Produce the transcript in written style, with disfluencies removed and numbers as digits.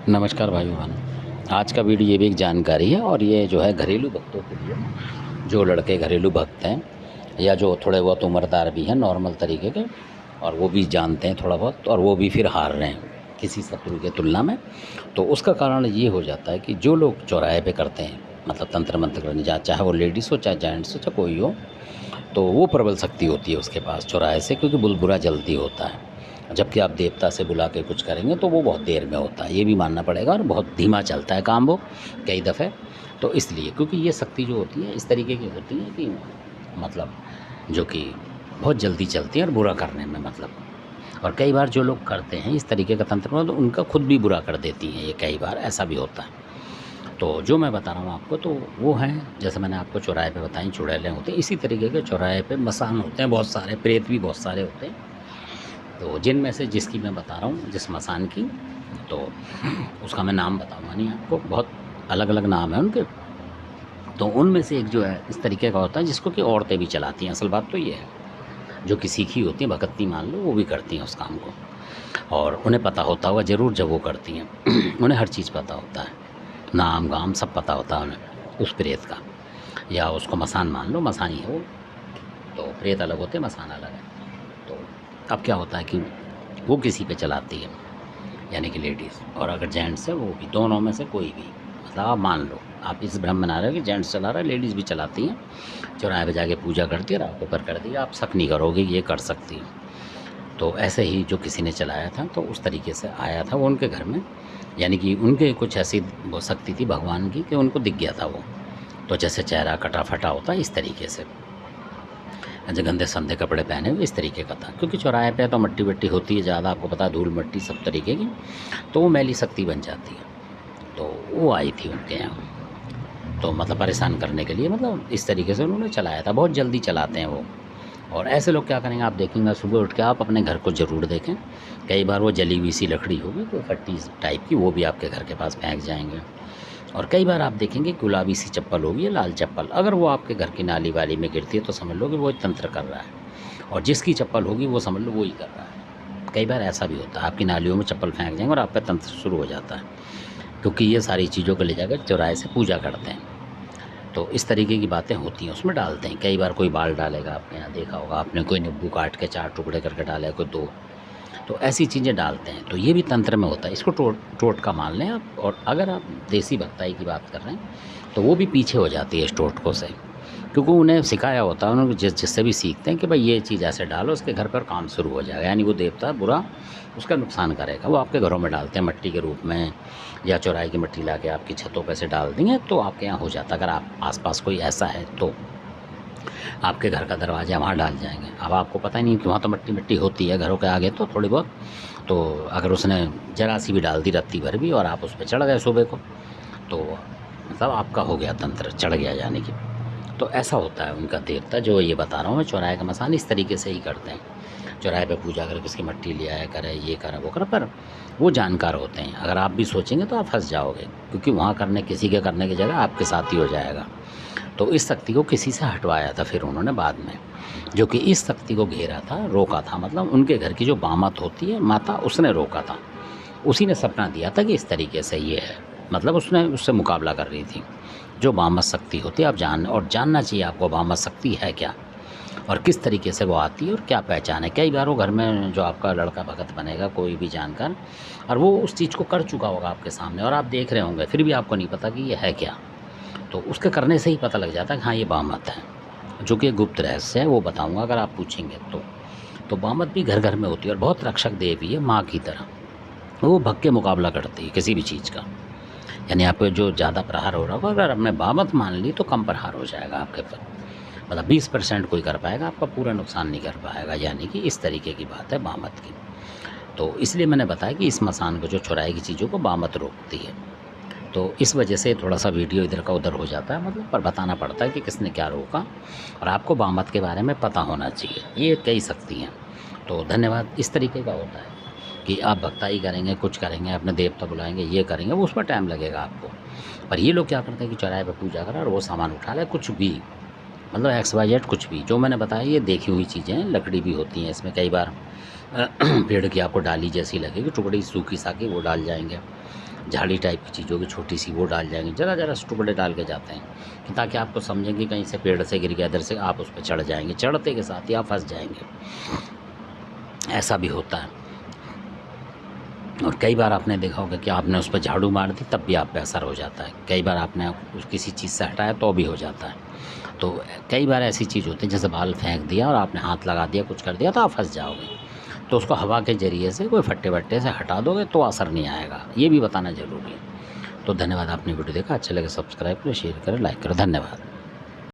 नमस्कार भाइयों बहनों। आज का वीडियो ये भी एक जानकारी है और ये जो है घरेलू भक्तों के लिए, जो लड़के घरेलू भक्त हैं या जो थोड़े बहुत उम्रदार भी हैं नॉर्मल तरीके के, और वो भी जानते हैं थोड़ा बहुत और वो भी फिर हार रहे हैं किसी शत्रु के तुलना में। तो उसका कारण ये हो जाता है कि जो लोग चौराहे पे करते हैं, मतलब तंत्र मंत्र करने जा, चाहे वो लेडीज़ हो चाहे जेंट्स हो चाहे कोई हो, तो वो प्रबल शक्ति होती है उसके पास चौराहे से, क्योंकि बुलबुला जल्दी होता है। जबकि आप देवता से बुला के कुछ करेंगे तो वो बहुत देर में होता है, ये भी मानना पड़ेगा, और बहुत धीमा चलता है काम वो कई दफ़े। तो इसलिए क्योंकि ये शक्ति जो होती है इस तरीके की होती है कि मतलब जो कि बहुत जल्दी चलती है और बुरा करने में मतलब। और कई बार जो लोग करते हैं इस तरीके का तंत्र तो उनका खुद भी बुरा कर देती हैं ये, कई बार ऐसा भी होता है। तो जो मैं बता रहा हूँ आपको तो वो हैं, जैसे मैंने आपको चौराहे पे बताई चुड़ैलें होते हैं, इसी तरीके के चौराहे पे मसान होते हैं बहुत सारे, प्रेत भी बहुत सारे होते हैं। तो जिनमें से जिसकी मैं बता रहा हूँ, जिस मसान की, तो उसका मैं नाम बताऊँगा नहीं आपको, बहुत अलग अलग नाम है उनके। तो उनमें से एक जो है इस तरीके का होता है जिसको कि औरतें भी चलाती हैं। असल बात तो ये है, जो कि सीखी होती हैं, भगतनी मान लो, वो भी करती हैं उस काम को, और उन्हें पता होता होगा ज़रूर जब वो करती हैं। उन्हें हर चीज़ पता होता है, नाम गाम सब पता होता है उन्हें उस प्रेत का, या उसको मसान मान लो, मसानी है वो। तो प्रेत अलग होते हैं, मसान अलग है। तो अब क्या होता है कि वो किसी पे चलाती है, यानी कि लेडीज़, और अगर जेंट्स है वो भी, दोनों में से कोई भी, मतलब आप मान लो आप इस भ्रम बना रहे हो कि जेंट्स चला रहा है, लेडीज़ भी चलाती हैं, चौराहे पे जाके पूजा करती है, रात को कर दी, आप शक नहीं करोगे ये कर सकती हैं। तो ऐसे ही जो किसी ने चलाया था तो उस तरीके से आया था वो उनके घर में, यानी कि उनके कुछ ऐसी वो शक्ति थी भगवान की कि उनको दिख गया था वो। तो जैसे चेहरा कटा फटा होता है इस तरीके से, जो गंदे संदे कपड़े पहने हुए, इस तरीके का था। क्योंकि चौराहे पे तो मट्टी वट्टी होती है ज़्यादा, आपको पता है, धूल मट्टी सब तरीके की, तो वो मैली शक्ति बन जाती है। तो वो आई थी उनके यहाँ, तो मतलब परेशान करने के लिए, मतलब इस तरीके से उन्होंने चलाया था। बहुत जल्दी चलाते हैं वो। और ऐसे लोग क्या करेंगे, आप देखेंगे सुबह उठ के, आप अपने घर को ज़रूर देखें, कई बार वो जली हुई सी लकड़ी होगी कोई फट्टी टाइप की, वो भी आपके घर के पास फेंक जाएंगे। और कई बार आप देखेंगे गुलाबी सी चप्पल होगी या लाल चप्पल, अगर वो आपके घर की नाली वाली में गिरती है तो समझ लो कि वो तंत्र कर रहा है। और जिसकी चप्पल होगी वो समझ लो वो ही कर रहा है। कई बार ऐसा भी होता है, आपकी नालियों में चप्पल फेंक जाएंगे और आप पे तंत्र शुरू हो जाता है, क्योंकि ये सारी चीज़ों को ले जाकर चौराहे से पूजा करते हैं। तो इस तरीके की बातें होती हैं, उसमें डालते हैं। कई बार कोई बाल डालेगा, आपने यहाँ देखा होगा आपने, कोई नींबू काट के 4 टुकड़े करके डाले, कोई 2, तो ऐसी चीज़ें डालते हैं। तो ये भी तंत्र में होता है, इसको टोटका मान लें आप। और अगर आप देसी भक्ताई की बात कर रहे हैं तो वो भी पीछे हो जाती है इस टोटकों से, क्योंकि उन्हें सिखाया होता है, उन्होंने जिससे भी सीखते हैं कि भाई ये चीज़ ऐसे डालो, उसके घर पर काम शुरू हो जाएगा, यानी वो देवता बुरा उसका नुकसान करेगा। वो आपके घरों में डालते हैं मट्टी के रूप में, या चौराहे की मट्टी ला के आपकी छतों पर से डाल देंगे तो आपके यहाँ हो जाता है। अगर आप आसपास कोई ऐसा है तो आपके घर का दरवाज़ा वहाँ डाल जाएंगे। अब आपको पता ही नहीं कि वहाँ तो मट्टी मिट्टी होती है घरों के आगे, तो थोड़ी बहुत, तो अगर उसने जरा सी भी डाल दी रत्ती भर भी और आप उस पर चढ़ गए सुबह को, तो मतलब आपका हो गया तंत्र, चढ़ गया यानी कि। तो ऐसा होता है उनका देवता, जो ये बता रहा हूँ मैं, चौराहे का मसान इस तरीके से ही करते हैं। चौराहे पे पूजा करे, किसकी मट्टी ले आया करे, ये करे वो करे, पर वो जानकार होते हैं। अगर आप भी सोचेंगे तो आप फंस जाओगे, क्योंकि वहाँ करने, किसी के करने की जगह आपके साथ ही हो जाएगा। तो इस शक्ति को किसी से हटवाया था फिर उन्होंने बाद में, जो कि इस शक्ति को घेरा था, रोका था। मतलब उनके घर की जो बामत होती है माता, उसने रोका था। उसी ने सपना दिया था कि इस तरीके से ये है, मतलब उसने उससे मुकाबला कर रही थी। जो बामत शक्ति होती है, आप जानना चाहिए आपको बामत शक्ति है क्या, और किस तरीके से वो आती है और क्या पहचान है। कई बार वो घर में जो आपका लड़का भगत बनेगा, कोई भी जानकर, और वो उस चीज़ को कर चुका होगा आपके सामने और आप देख रहे होंगे, फिर भी आपको नहीं पता कि ये है क्या। तो उसके करने से ही पता लग जाता है कि हाँ ये बामत है, जो कि गुप्त रहस्य है, वो बताऊंगा अगर आप पूछेंगे तो। बामत भी घर घर में होती है और बहुत रक्षक देवी है, माँ की तरह। वो भग के मुकाबला करती है किसी भी चीज़ का, यानी आपको जो ज़्यादा प्रहार हो रहा होगा, अगर हमने बामत मान ली तो कम प्रहार हो जाएगा आपके पर। मतलब 20% कोई कर पाएगा, आपका पूरा नुकसान नहीं कर पाएगा, यानी कि इस तरीके की बात है बामत की। तो इसलिए मैंने बताया कि इस मसान को जो चुराए की चीज़ों को बामत रोकती है। तो इस वजह से थोड़ा सा वीडियो इधर का उधर हो जाता है, मतलब पर बताना पड़ता है कि किसने क्या रोका, और आपको बामत के बारे में पता होना चाहिए। ये कई शक्ति हैं। तो धन्यवाद। इस तरीके का होता है कि आप भक्ताई करेंगे, कुछ करेंगे, अपने देवता बुलाएंगे, ये करेंगे, वो उसमें टाइम लगेगा आपको। पर ये लोग क्या करते हैं कि चौराहे पर पूजा करा और वो सामान उठा ले, कुछ भी, मतलब XYZ कुछ भी, जो मैंने बताया ये देखी हुई चीज़ें हैं। लकड़ी भी होती हैं इसमें, कई बार पेड़ की आपको डाली जैसी लगेगी, टुकड़ी सूखी साखी, वो डाल जाएंगे। झाड़ी टाइप की चीज़ होगी छोटी सी, वो डाल जाएंगे, ज़रा ज़रा से टुकड़े डाल के जाते हैं कि ताकि आपको समझेंगे कहीं से पेड़ से गिर गया इधर से, आप उस पर चढ़ जाएंगे, चढ़ते के साथ ही आप फंस जाएंगे। ऐसा भी होता है। और कई बार आपने देखा होगा कि आपने उस पर झाड़ू मार दी तब भी आप पे असर हो जाता है, कई बार आपने किसी चीज़ से हटाया तो भी हो जाता है। तो कई बार ऐसी चीज़ होती है जैसे बाल फेंक दिया और आपने हाथ लगा दिया, कुछ कर दिया तो आप फंस जाओगे, तो उसको हवा के ज़रिए से कोई फट्टे वट्टे से हटा दोगे तो असर नहीं आएगा, ये भी बताना ज़रूरी है। तो धन्यवाद, आपने वीडियो देखा, अच्छा लगे सब्सक्राइब करें, शेयर करें, लाइक करें, धन्यवाद।